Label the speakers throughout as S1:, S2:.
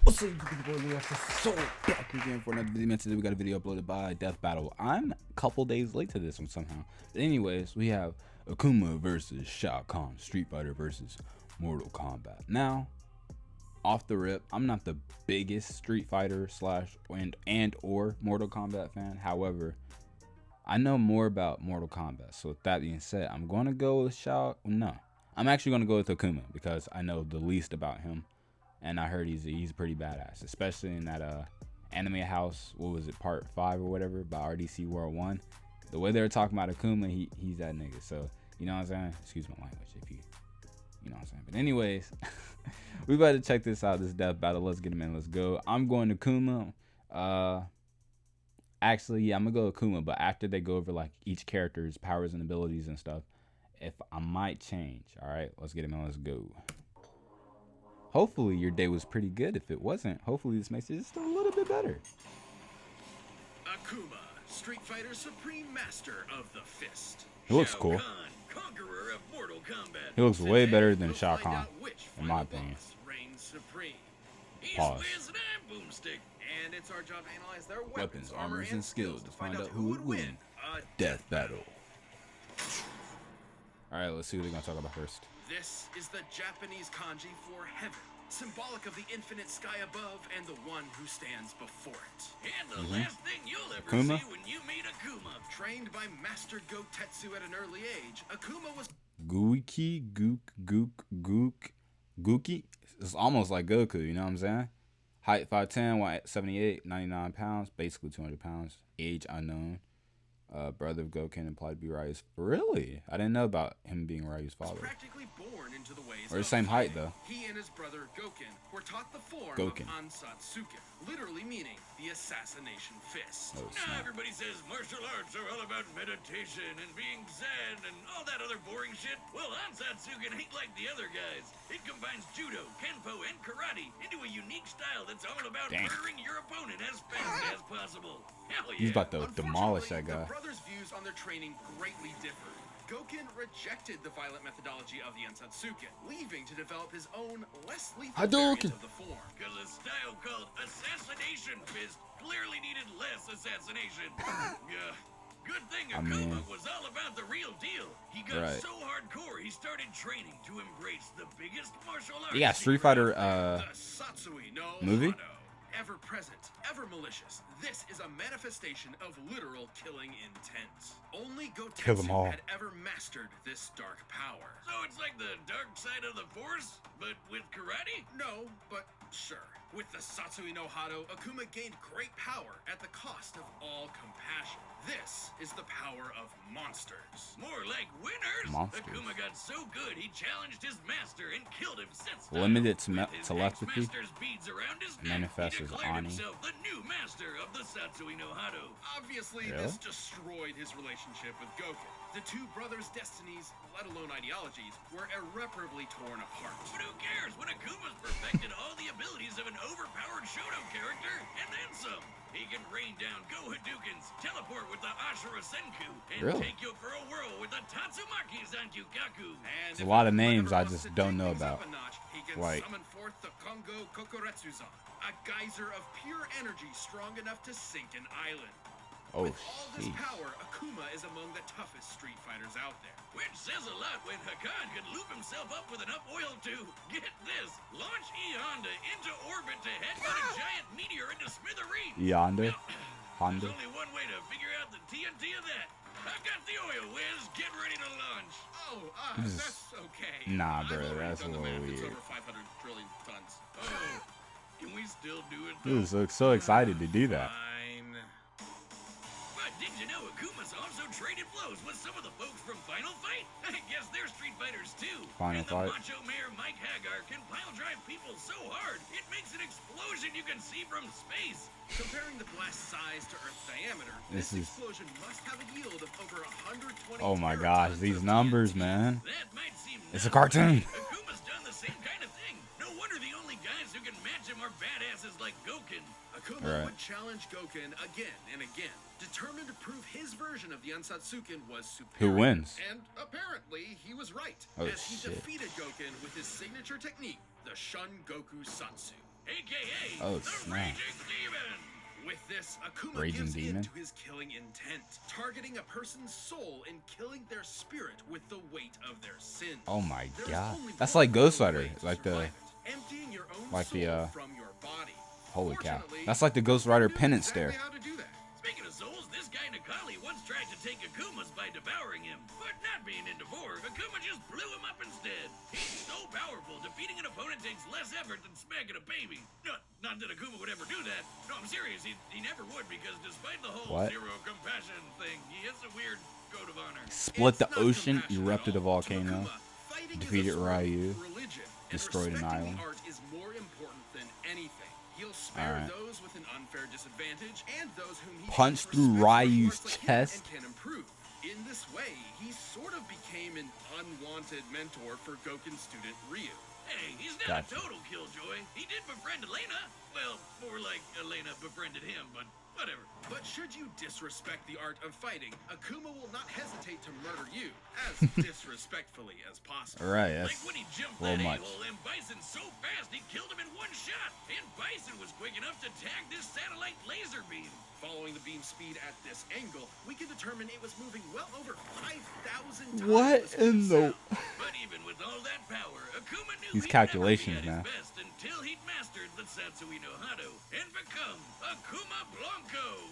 S1: What's up, SSSSooo back again for another video. Today we got a video uploaded by Death Battle. I'm a couple days late to this one somehow. But anyways, we have Akuma versus Shao Kahn, Street Fighter versus Mortal Kombat. Now, off the rip, I'm not the biggest Street Fighter and or Mortal Kombat fan. However, I know more about Mortal Kombat. So with that being said, I'm going to go with I'm actually going to go with Akuma because I know the least about him. And I heard he's pretty badass, especially in that anime house. What was it, part 5 or whatever by RDC World 1? The way they were talking about Akuma, he's that nigga. So you know what I'm saying? Excuse my language if you know what I'm saying. But anyways, we about to check this out. This death battle. Let's get him in. Let's go. I'm going to Akuma. Actually, yeah, I'm gonna go Akuma. But after they go over like each character's powers and abilities and stuff, if I might change. All right, let's get him in. Let's go. Hopefully your day was pretty good. If it wasn't, hopefully this makes it just a little bit better.
S2: Akuma, Street Fighter Supreme Master of the Fist.
S1: He looks
S2: Shao
S1: cool.
S2: Kahn, Conqueror of Mortal Kombat.
S1: He looks way
S2: Today,
S1: better than
S2: we'll
S1: Shao
S2: find
S1: Kahn,
S2: out which
S1: in my
S2: final
S1: opinion.
S2: boss reigns supreme. He's
S1: Pause.
S2: with an boomstick, and it's our job to analyze their
S1: Weapons, armors, and skills to find out who would win
S2: a
S1: death battle. All right, let's see what they're gonna talk about first.
S2: This is the Japanese kanji for heaven, symbolic of the infinite sky above and the one who stands before it. And the last thing you'll ever
S1: Akuma?
S2: see when you meet Akuma. Trained by Master Gotetsu at an early age, Akuma was
S1: Gookie. It's almost like Goku, you know what I'm saying? Height 5'10", 178, 99 pounds, basically 200 pounds. Age unknown. Brother of Goken, implied to be Ryu's. Really? I didn't know about him being Ryu's father.
S2: practically born into the ways
S1: Or the
S2: of
S1: same height,
S2: fighting.
S1: though.
S2: He and his brother Goken were taught the form
S1: Goken.
S2: of Andddd, literally meaning the assassination fist.
S1: Oh,
S2: Now
S1: snap.
S2: everybody says martial arts are all about meditation and being zen and all that other boring shit. Well, Andddd ain't like the other guys. It combines judo, kenpo, and karate into a unique style that's all about
S1: Damn.
S2: murdering your opponent as fast as possible. Hell yeah.
S1: He's about to demolish that guy.
S2: The brothers' views on their training greatly differed. Goken rejected the violent methodology of the Andddd, leaving to develop his own, less lethal variant
S1: Hadouken.
S2: of the form. Because a style called Assassination Fist clearly needed less assassination. Yeah. Good thing Akuma was all about the real deal. He got so hardcore he started training to embrace the biggest martial arts.
S1: Yeah, Street Fighter
S2: the Satsui no
S1: movie?
S2: Hado. Ever present, ever malicious, this is a manifestation of literal killing intent. Only
S1: Kill them
S2: Gotetsu
S1: all.
S2: had ever mastered this dark power. So it's like the dark side of the Force, but with karate? No, but sure. With the Satsui no Hado, Akuma gained great power at the cost of all compassion. This is the power of monsters. More like winners.
S1: Monsters.
S2: Akuma got so good he challenged his master and killed him sense.
S1: Limited
S2: With his
S1: telepathy.
S2: ex-master's beads around his neck,
S1: Manifests
S2: he
S1: as
S2: declared
S1: Ani.
S2: himself the new master of the Satsui no Hado. Obviously,
S1: Really?
S2: this destroyed his relationship with Goken. The two brothers' destinies, let alone ideologies, were irreparably torn apart. But who cares when Akuma's perfected all the abilities of an overpowered Shoto character, and then some. He can rain down Go Hadoukens, teleport with the Ashura Senku, and
S1: Really?
S2: take you for a whirl with the Tatsumaki Zankyukaku. And
S1: There's a
S2: if
S1: lot of
S2: Akuma
S1: names
S2: ever
S1: I
S2: wants
S1: just
S2: to
S1: don't
S2: take
S1: know
S2: things up
S1: about.
S2: a notch, he can
S1: Like-
S2: summon forth the Kongo Kokoretsuzan, a geyser of pure energy strong enough to sink an island.
S1: Oh,
S2: With all this
S1: sheesh.
S2: power, Akuma is among the toughest Street Fighters out there. Which says a lot when Hakan could loop himself up with enough oil to, get this, launch E-Honda into orbit to headbutt a giant meteor into smithereens.
S1: Yonder.
S2: Now,
S1: Honda.
S2: there's only one way to figure out the TNT of that. I got the oil whiz, get ready to launch. Oh,
S1: This is-
S2: that's okay.
S1: Nah,
S2: I've
S1: bro,
S2: already
S1: that's
S2: done
S1: a
S2: the
S1: little
S2: math. It's
S1: weird.
S2: over 500 trillion tons. Oh, can we still do it?
S1: He was
S2: though?
S1: so excited to do that.
S2: Fine. But did you know Akuma's also traded blows with some of the folks from Final Fight? I guess they're Street Fighters too.
S1: Final
S2: and the
S1: Fight?
S2: Macho Mayor Mike Hagar can pile drive people so hard it makes an explosion you can see from space. Comparing the blast size to Earth's diameter,
S1: This
S2: this
S1: is-
S2: explosion must have a yield of over 120.
S1: Oh my gosh,
S2: teratons
S1: these
S2: of
S1: numbers,
S2: TNT.
S1: man.
S2: That might seem
S1: It's a
S2: nuts,
S1: cartoon.
S2: but Akuma's done the same kind of thing. No wonder the only guys who can match him are badasses like Goken. Akuma
S1: Right.
S2: would challenge Goken again and again, determined to prove his version of the Ansatsuken was superior.
S1: Who wins?
S2: And apparently, he was right,
S1: Oh,
S2: as he
S1: shit.
S2: defeated Goken with his signature technique, the Shun Goku Satsu. aka
S1: Oh,
S2: the
S1: snap.
S2: Raging Demon. With this, Akuma
S1: Raging
S2: gives
S1: Demon?
S2: in to his killing intent, targeting a person's soul and killing their spirit with the weight of their sins.
S1: Oh my
S2: There is
S1: god.
S2: only
S1: That's
S2: one
S1: like Ghost
S2: way
S1: Rider.
S2: to
S1: Like the
S2: survive it, emptying your own
S1: like the,
S2: soul from your body.
S1: holy cow.
S2: Fortunately,
S1: That's like the Ghost Rider
S2: knew
S1: penance
S2: exactly
S1: stare.
S2: how to do that. Speaking of souls, this guy Nakali once tried to take Akuma's by devouring him, but not being in divorce, Akuma just blew him up instead. He's so powerful, defeating an opponent takes less effort than smacking a baby. Not that Akuma would ever do that. No, I'm serious, he never would, because despite the whole
S1: What?
S2: zero compassion thing, he has a weird code of honor.
S1: Split
S2: It's
S1: the
S2: not
S1: ocean,
S2: compassion
S1: erupted
S2: at
S1: a
S2: all. To
S1: volcano,
S2: Akuma, fighting is a
S1: defeated
S2: sort of
S1: Ryu,
S2: religion, and
S1: destroyed an
S2: respecting
S1: island.
S2: the art is more important than anything. He'll spare
S1: Alright.
S2: those with an unfair disadvantage and those whom he
S1: Punch
S2: thinks
S1: through
S2: respect
S1: Ryu's
S2: martial arts like him
S1: chest.
S2: and can improve. In this way, he sort of became an unwanted mentor for Goken's student Ryu. Hey, he's not
S1: Gotcha.
S2: a total killjoy. He did befriend Elena. Well, more like Elena befriended him, but whatever. But should you disrespect the art of fighting, Akuma will not hesitate to murder you as disrespectfully as possible.
S1: Right, that's
S2: Like when he jumped
S1: a little
S2: that
S1: much.
S2: a-hole and Bison so fast he killed him in one shot. And Bison was quick enough to tag this satellite laser beam. Following the beam speed at this angle, we can determine it was moving well over 5,000 times
S1: What
S2: the speed
S1: in
S2: of
S1: the-
S2: sound. But even with all that power, Akuma knew
S1: These
S2: he'd
S1: calculations,
S2: never
S1: man.
S2: be at his best until he'd mastered the Satsui no Hado and become Akuma Blanco.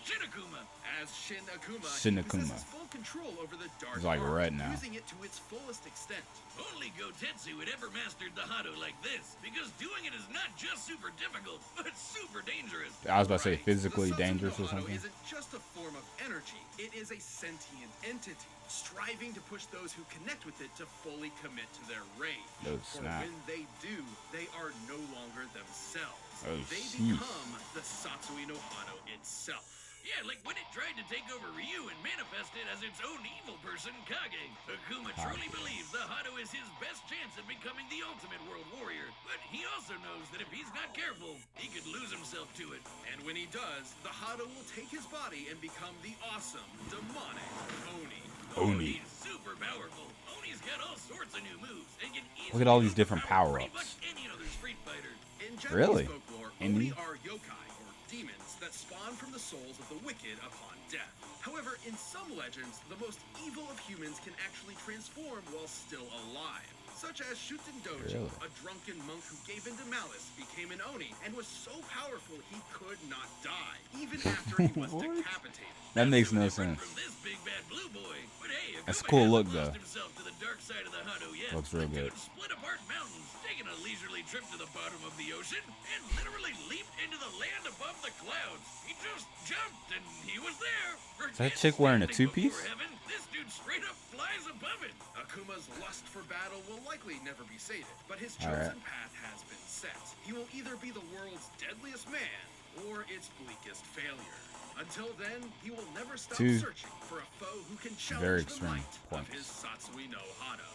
S2: Shin Akuma. As Shin Akuma,
S1: Shin
S2: he
S1: Akuma.
S2: possesses full control over the dark
S1: He's like
S2: art,
S1: red now.
S2: using it to its fullest extent. Only Gotetsu had ever mastered the Hado like this, because doing it is not just super difficult, but super dangerous.
S1: I was about to say
S2: Right,
S1: physically
S2: the Satsui no
S1: dangerous or
S2: Hado
S1: something.
S2: isn't just a form of energy, it is a sentient entity, striving to push those who connect with it to fully commit to their rage.
S1: Oh,
S2: For
S1: snap.
S2: when they do, they are no longer themselves.
S1: Oh,
S2: They
S1: sheesh.
S2: become the Satsui no Hado itself. Yeah, like when it tried to take over Ryu and manifest it as its own evil person, Kage. Akuma truly believes the Hado is his best chance at becoming the ultimate world warrior. But he also knows that if he's not careful, he could lose himself to it. And when he does, the Hado will take his body and become the awesome, demonic Oni.
S1: Oni.
S2: He's super powerful. Oni's got all sorts of new moves and can
S1: Look at all these
S2: easily
S1: different
S2: overpower pretty
S1: power-ups.
S2: much any other Street Fighter. In Japanese
S1: Really?
S2: folklore,
S1: Any?
S2: Oni are yokai, or demons, that spawn from the souls of the wicked upon death. However, in some legends, the most evil of humans can actually transform while still alive. Such as Shuten Doji,
S1: Really?
S2: a drunken monk who gave in to malice, became an Oni, and was so powerful he could not die, even after he was
S1: What?
S2: decapitated.
S1: That makes no
S2: Different
S1: sense.
S2: From this big bad blue boy. But hey,
S1: That's a
S2: Akuma
S1: cool
S2: hasn't
S1: look,
S2: lost
S1: though.
S2: himself to the dark side of the Hado yet.
S1: Looks real
S2: The
S1: good.
S2: dude split apart mountains, taking a leisurely trip to the bottom of the ocean, and literally leaped into the land above the clouds. He just jumped, and he was there.
S1: Is that chick wearing a
S2: Standing
S1: two-piece?
S2: before heaven, this dude straight up flies above it. Akuma's lust for battle will likely never be sated, but his chosen
S1: Alright.
S2: path has been set. He will either be the world's deadliest man or its bleakest failure. Until then, he will never stop
S1: Two
S2: searching for a foe who can
S1: very
S2: challenge the
S1: extreme
S2: might of
S1: points.
S2: his Satsui no Hado.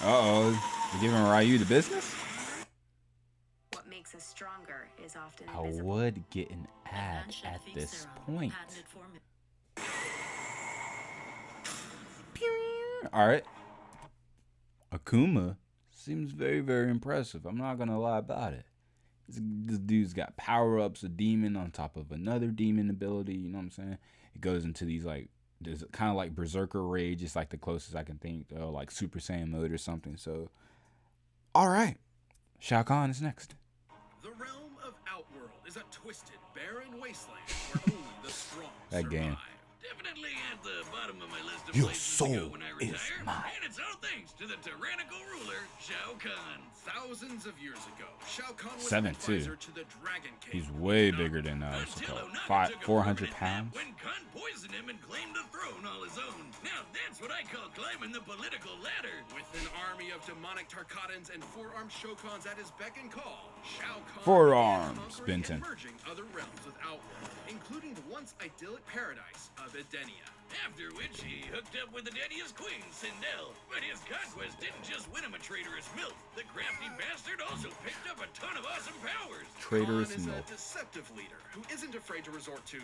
S1: Uh-oh. You giving Ryu the business?
S3: What makes us stronger is often
S1: I
S3: invisible.
S1: would get an ad at this point. Alright. Akuma seems very, very impressive. I'm not gonna lie about it. This dude's got power-ups, a demon on top of another demon ability, you know what I'm saying? It goes into these like, there's kind of like Berserker Rage, it's like the closest I can think, or like Super Saiyan mode or something. So, alright. Shao Kahn is next.
S2: The realm of Outworld is a twisted, barren wasteland where only the strong
S1: That
S2: survive.
S1: game.
S2: Definitely at the bottom of my list of
S1: Your
S2: places to
S1: soul
S2: go when I
S1: is
S2: retire,
S1: mine.
S2: and it's all thanks to the tyrannical ruler Shao Kahn. Thousands of years ago, Shao Kahn was
S1: 7'2".
S2: advisor to the Dragon King.
S1: He's way bigger than what's it
S2: Until
S1: called?
S2: Onaga took a
S1: 400
S2: permanent nap
S1: pounds?
S2: When Kahn poisoned him and claimed the throne all his own. Now that's what I call climbing the political ladder. With an army of demonic Tarkatans and four-armed Shokans at his beck and call, Shao Kahn
S1: Four-arms,
S2: began conquering
S1: Benton.
S2: and merging other realms with Outworld, including the once idyllic paradise of Edenia. After which he hooked up with the daddiest queen, Sindel. But his conquest didn't just win him a traitorous milf. The crafty bastard also picked up a ton of awesome powers.
S1: Traitorous
S2: Kahn is
S1: milf.
S2: a deceptive leader who isn't afraid to resort to,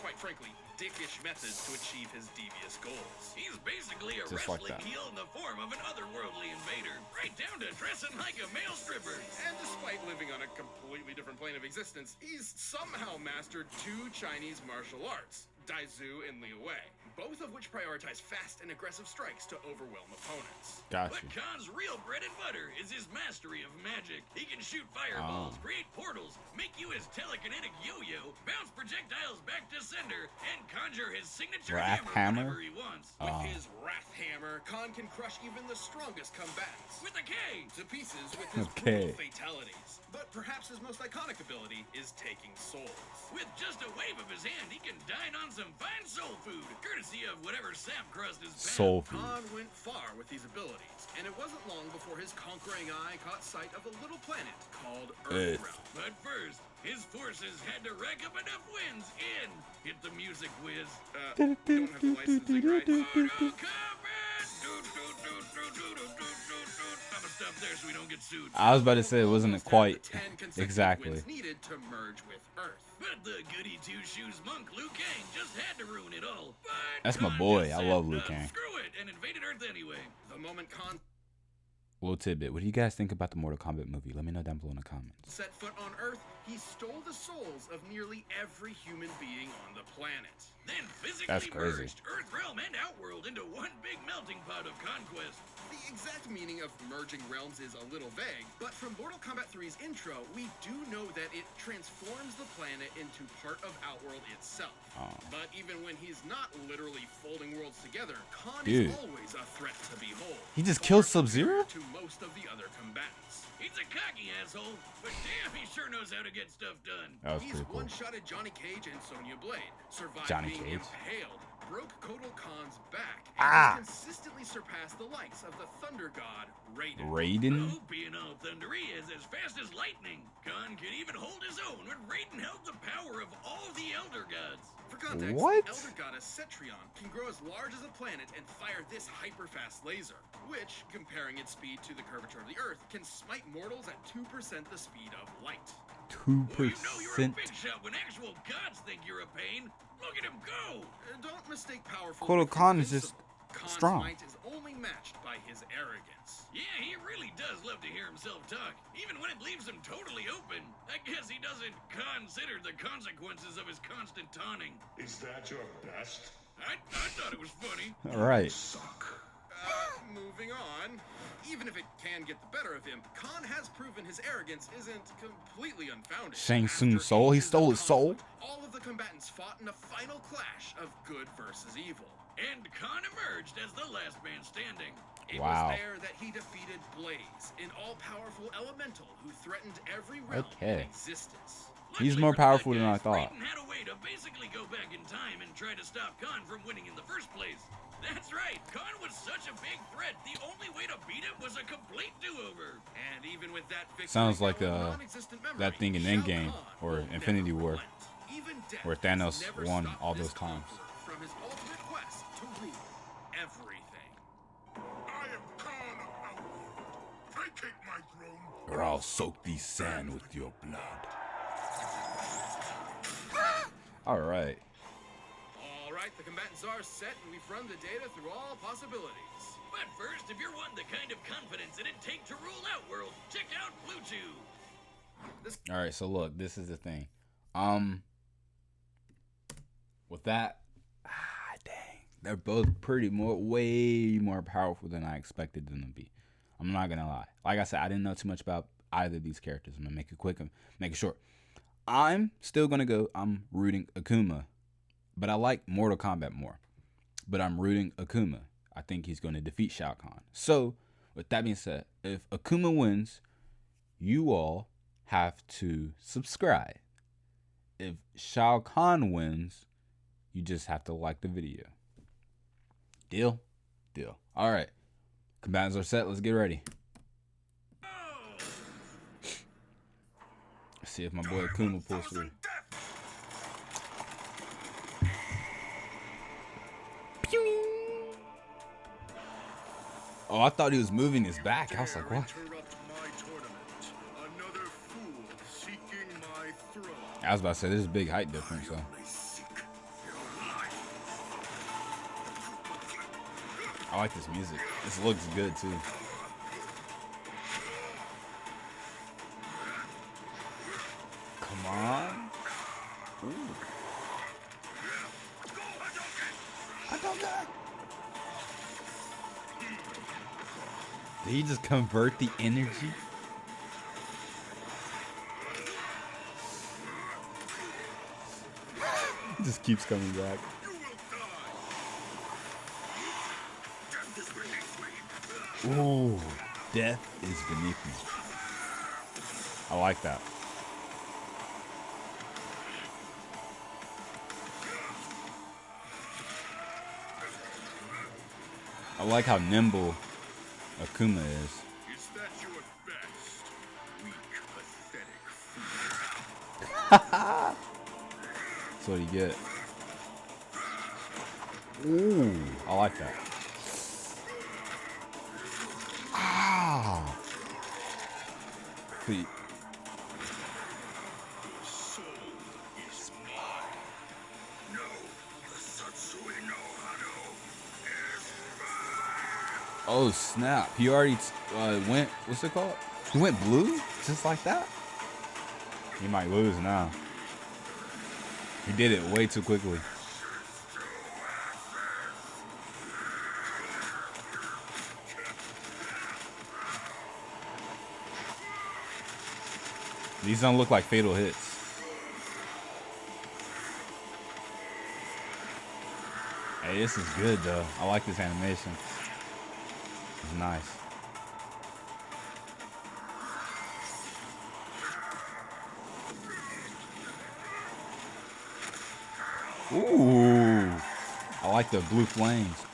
S2: quite frankly, dickish methods to achieve his devious goals. He's basically a
S1: Just like
S2: wrestling
S1: that.
S2: heel in the form of an otherworldly invader, right down to dressing like a male stripper. And despite living on a completely different plane of existence, he's somehow mastered 2 Chinese martial arts, Daizu and Liu Wei, both of which prioritize fast and aggressive strikes to overwhelm opponents.
S1: Gotcha.
S2: But Kahn's real bread and butter is his mastery of magic. He can shoot fireballs, create portals, make you his telekinetic yo-yo, bounce projectiles back to sender, and conjure his signature
S1: Wrath
S2: hammer
S1: hammer?
S2: whenever he wants. With his Wrath Hammer, Kahn can crush even the strongest combatants, with a K, to pieces with his brutal fatalities. But perhaps his most iconic ability is taking souls. With just a wave of his hand, he can dine on some fine soul food, courtesy of whatever sap crust is found.
S1: Soul food.
S2: Kahn went far with these abilities, and it wasn't long before his conquering eye caught sight of a little planet called
S1: Earth.
S2: Earthrealm. But first, his forces had to rack up enough wins in Hit the Music Whiz. Don't have the licensing right. Mortal Kombat! I'ma stop there so we don't get sued.
S1: I was about to say it wasn't quite
S2: The 10 consecutive
S1: exactly.
S2: wins needed to merge with Earth. But the goody two-shoes monk Liu Kang just had to ruin it all. But
S1: That's my
S2: Kahn
S1: boy.
S2: just
S1: I
S2: said,
S1: love Liu Kang.
S2: Screw it, and invaded Earth anyway. The moment Kahn
S1: Little tidbit. What do you guys think about the Mortal Kombat movie? Let me know down below in the comments.
S2: set foot on Earth, he stole the souls of nearly every human being on the planet. Then physically
S1: That's crazy.
S2: merged Earthrealm and Outworld into one big melting pot of conquest. The exact meaning of merging realms is a little vague, but from Mortal Kombat 3's intro, we do know that it transforms the planet into part of Outworld itself. But even when he's not literally folding worlds together, Kahn
S1: Dude.
S2: is always a threat to behold.
S1: He just
S2: Far
S1: killed
S2: superior
S1: Sub-Zero?
S2: to most of the other combatants. He's a cocky asshole, but damn, he sure knows how to get stuff done.
S1: That was
S2: He's
S1: pretty cool.
S2: one-shotted Johnny Cage and Sonya Blade, survived
S1: Johnny
S2: being
S1: Cage.
S2: impaled, broke Kotal Khan's back, and
S1: Ah.
S2: has consistently surpassed the likes of the Thunder God, Raiden.
S1: Raiden?
S2: Who, being all thundery, is as fast as lightning. Khan could even hold his own when Raiden held the power of all the Elder Gods. For context,
S1: What?
S2: the Elder Goddess Cetrion can grow as large as a planet and fire this hyper-fast laser, which, comparing its speed to the curvature of the Earth, can smite mortals at 2% the speed of light.
S1: 2%.
S2: Well, you know you're a big shot when actual gods think you're a pain. Look at him go! Don't mistake powerful.
S1: Kotal
S2: with
S1: Kahn is just
S2: invincible. Khan's
S1: strong.
S2: might is only matched by his arrogance. Yeah, he really does love to hear himself talk, even when it leaves him totally open. I guess he doesn't consider the consequences of his constant taunting.
S4: Is that your best?
S2: I thought it was funny.
S1: All right.
S4: Suck.
S2: Moving on. Even if it can get the better of him, Kahn has proven his arrogance isn't completely unfounded.
S1: Shang
S2: After
S1: Tsung's soul? He
S2: ages
S1: stole
S2: of
S1: his soul?
S2: conflict, all of the combatants fought in a final clash of good versus evil. And Kahn emerged as the last man standing. It
S1: Wow.
S2: was there that he defeated Blaze, an all-powerful elemental who threatened every realm
S1: Okay.
S2: in existence.
S1: He's
S2: Luckily
S1: more
S2: for the
S1: powerful
S2: bad
S1: than I
S2: guys,
S1: thought.
S2: Raiden had a way to basically go back in time and try to stop Kahn from winning in the first place. That's right, Kahn was such a big threat, the only way to beat him was a complete do-over. And even with that victory,
S1: Sounds like
S2: now a non-existent memory,
S1: that thing in
S2: Shao
S1: Endgame
S2: Kahn
S1: or
S2: will
S1: Infinity
S2: never
S1: War,
S2: relent. Even death
S1: where
S2: has
S1: Thanos
S2: never
S1: won
S2: stopped
S1: all
S2: this
S1: those times.
S2: conqueror from his ultimate quest to rule everything.
S4: I am Kahn of Outworld. Vacate my throne.
S1: Or I'll soak these sand with your blood. All right.
S2: All right, the combatants are set, and we've run the data through all possibilities. But first, if you're wanting the kind of confidence it'd take to rule Outworld, check out Blue Chew.
S1: All right. So look, this is the thing. With that, dang, they're both way more powerful than I expected them to be. I'm not gonna lie. Like I said, I didn't know too much about either of these characters. I'm gonna make it quick and make it short. I'm still gonna go. I'm rooting Akuma, but I like Mortal Kombat more. But I'm rooting Akuma. I think he's going to defeat Shao Kahn. So, with that being said, if Akuma wins, you all have to subscribe. If Shao Kahn wins, you just have to like the video. Deal? Deal. All right. Combatants are set. Let's get ready. Let's see if my boy Akuma pulls through. Oh, I thought he was moving his back. I was like, what?
S4: Interrupt my tournament. Another fool seeking my throne.
S1: I was about to say, there's a big height difference, so. I like this music. This looks good, too. Come on. Ooh. Did he just convert the energy? It just keeps coming back. Ooh, death is beneath me. I like that. I like how nimble Akuma is.
S4: Is that your best? Weak, pathetic fool.
S1: That's what you get. Ooh, I like that. Ah. Feet.
S4: Soul is mine. No, the Satsui no Hado is mine.
S1: Oh snap! He already went. What's it called? He went blue, just like that. He might lose now. He did it way too quickly. These don't look like fatal hits. Hey, this is good though. I like this animation. It's nice. Ooh, I like the blue flames.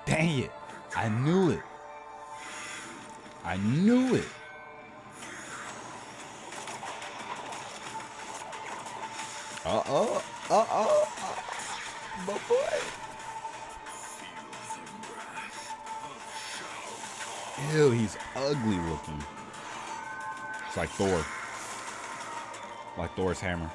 S1: Dang it. I knew it. I knew it. Uh-oh. Uh-oh. My boy. Ew, he's ugly looking. It's like Thor. Like Thor's hammer.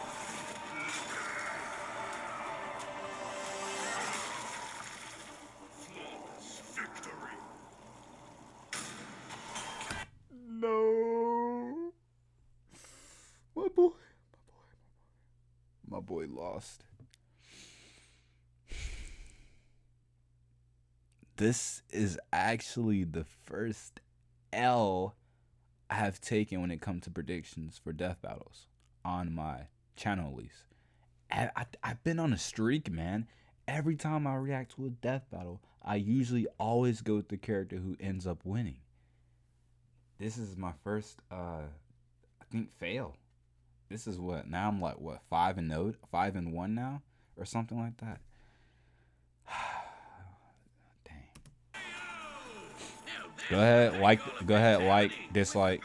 S1: No. My boy lost. This is actually the first L I have taken when it comes to predictions for death battles on my channel, at least. I've been on a streak, man. Every time I react to a death battle, I usually always go with the character who ends up winning. This is my first, I think, fail. This is what, now I'm like, what, 5-1 now? Or something like that. Go ahead, like, dislike,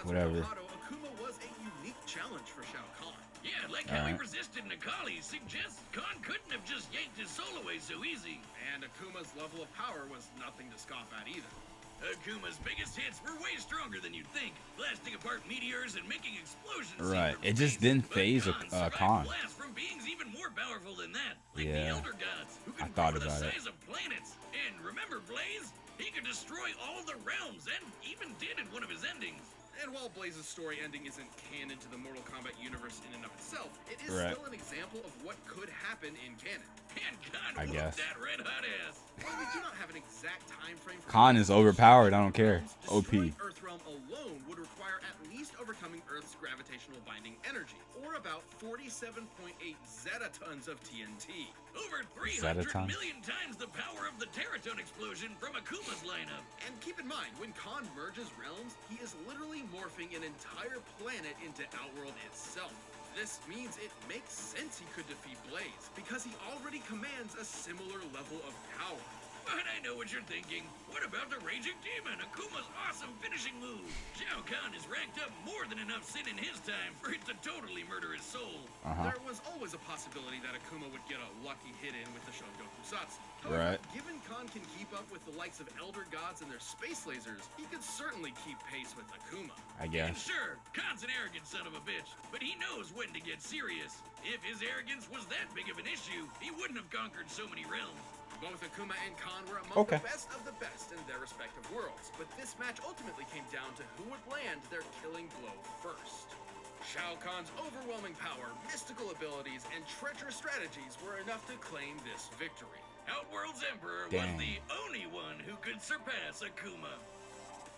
S1: whatever.
S2: Akuma was a unique challenge for Shao Kahn. Yeah, like how he resisted Nakali suggests Kahn couldn't have just yanked his soul away so easy. And Akuma's level of power was nothing to scoff at either. Akuma's biggest hits were way stronger than you'd think, blasting apart meteors and making explosions.
S1: Right, it just didn't phase Kahn.
S2: Blast from beings even more powerful than that, like
S1: Yeah,
S2: the Elder Gods, who
S1: I
S2: could
S1: thought
S2: grow the
S1: about it.
S2: size of planets. And remember Blaze? He could destroy all the realms, and even did in one of his endings. And while Blaze's story ending isn't canon to the Mortal Kombat universe in and of itself, it is still an example of what could happen in canon. And Kahn whooped that red hot ass. While we do not have an exact time frame for
S1: Kahn is overpowered, I don't care. OP.
S2: destroying Earthrealm alone would require at least overcoming Earth's gravitational binding energy, or about 47.8 zetatons of TNT. Over 300 million times the power of the Teraton explosion from Akuma's lineup. And keep in mind, when Kahn merges realms, he is literally morphing an entire planet into Outworld itself. This means it makes sense he could defeat Blaze, because he already commands a similar level of power. But I know what you're thinking. What about the Raging Demon, Akuma's awesome finishing move? Shao Kahn has ranked up more than enough sin in his time for it to totally murder his soul.
S1: Uh-huh.
S2: There was always a possibility that Akuma would get a lucky hit in with the Shotokusatsu. However,
S1: Right.
S2: given Kahn can keep up with the likes of Elder Gods and their space lasers, he could certainly keep pace with Akuma.
S1: I
S2: And
S1: guess.
S2: sure, Kahn's an arrogant son of a bitch, but he knows when to get serious. If his arrogance was that big of an issue, he wouldn't have conquered so many realms. Both Akuma and Kahn were among
S1: Okay.
S2: the best of the best in their respective worlds, but this match ultimately came down to who would land their killing blow first. Shao Kahn's overwhelming power, mystical abilities, and treacherous strategies were enough to claim this victory. Outworld's Emperor was
S1: Dang.
S2: the only one who could surpass Akuma.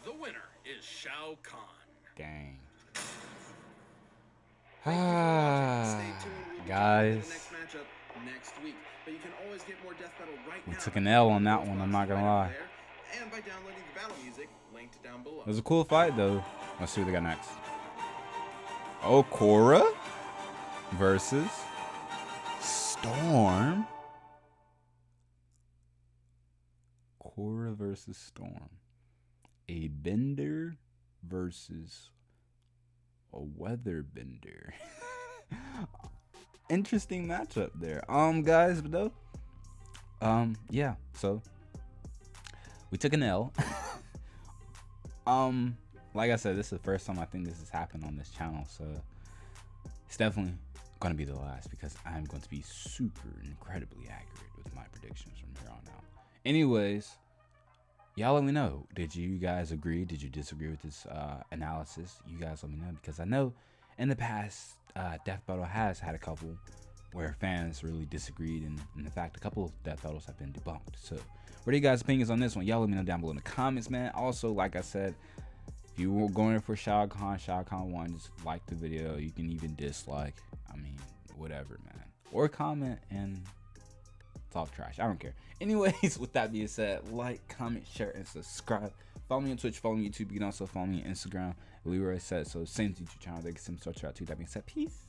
S2: The winner is Shao Kahn.
S1: Dang.
S2: Stay tuned. We'll be
S1: Guys,
S2: the next matchup next week. But you can always get more Death Battle right
S1: we
S2: now.
S1: took an L on that one, I'm not gonna lie.
S2: And by downloading the battle music linked down below.
S1: It was a cool fight though. Let's see what they got next. Oh, Korra versus Storm. Korra versus Storm. A bender versus a weather bender. Interesting matchup there. Guys, but though, yeah, so we took an L. Like I said, this is the first time I think this has happened on this channel, so it's definitely gonna be the last because I'm going to be super incredibly accurate with my predictions from here on out. Anyways, y'all let me know. Did you guys agree? Did you disagree with this analysis? You guys let me know, because I know in the past, Death Battle has had a couple where fans really disagreed, and in fact, a couple of Death Battles have been debunked. So, what are you guys' opinions on this one? Y'all let me know down below in the comments, man. Also, like I said, if you were going for Shao Kahn won, just like the video. You can even dislike. I mean, whatever, man. Or comment and talk trash. I don't care. Anyways, with that being said, like, comment, share, and subscribe. Follow me on Twitch, follow me on YouTube. You can also follow me on Instagram. Leroy said so. Same YouTube channel. They can send me out to. That being said, peace.